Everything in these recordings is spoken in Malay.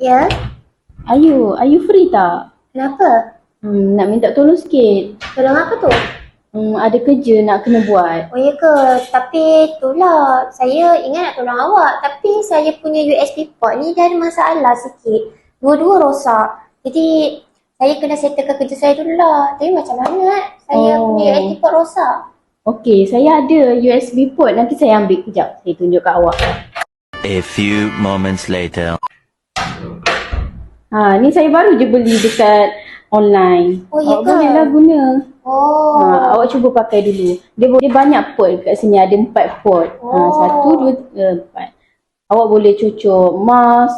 Ya, Are you free tak? kenapa? Nak minta tolong sikit. Tolong apa tu? Ada kerja nak kena buat. Oh ya ke? Tapi itulah, saya ingat nak tolong awak. Tapi saya punya USB port ni dah ada masalah sikit. Dua-dua rosak. Jadi, saya kena settlekan kerja saya dulu lah. Tapi macam mana saya punya USB port rosak? Okey, saya ada USB port. Nanti saya ambil kejap. Saya tunjuk kat awak. A few moments later. Ni saya baru je beli dekat online. Oh, ya Awak ke? bolehlah guna. Oh. Awak cuba pakai dulu. Dia banyak port kat sini. Ada 4 port. 1, 2, 3, 4. Awak boleh cucuk mouse.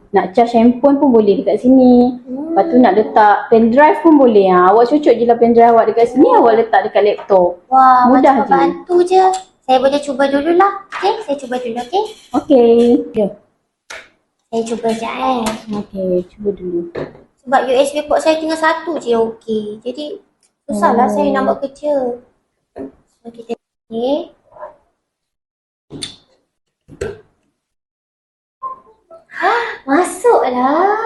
Nak charge handphone pun boleh dekat sini. Lepas tu nak letak pendrive pun boleh. Awak cucuk je lah pendrive awak dekat sini. Awak letak dekat laptop. Wah, Mudah macam je. bantu je. Saya boleh cuba dululah. Okey, saya cuba dulu, okey? Okey. Ya. Saya cuba sekejap Okey, cuba dulu. Sebab USB port saya tinggal satu je yang okey. Jadi, susahlah saya nak buat kerja. So, kita ni. Masuklah.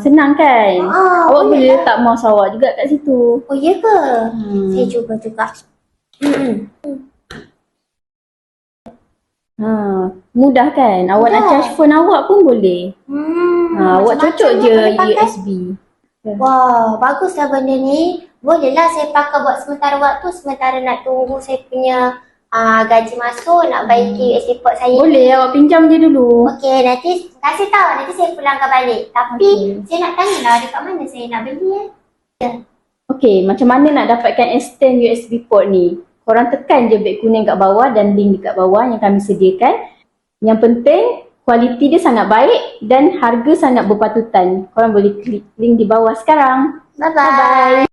Senang kan? Awak boleh boleh letak mouse awak juga kat situ. Oh, ya ke? Saya cuba juga. Mudah kan? Awak nak Mudah. charge phone awak pun boleh. Awak macam-macam cocok je boleh pakai. USB. Wah, baguslah benda ni. Bolehlah saya pakai buat sementara waktu, sementara nak tunggu saya punya gaji masuk, nak baiki USB port saya. Boleh, awak pinjam je dulu. Okey, nanti kasih tahu. Nanti saya pulangkan balik. Tapi saya nak tanya lah dekat mana saya nak beli Okey, macam mana nak dapatkan extend USB port ni? Korang tekan je beg kuning kat bawah dan link dekat bawah yang kami sediakan. Yang penting, kualiti dia sangat baik dan harga sangat berpatutan. Korang boleh klik link di bawah sekarang. Bye-bye.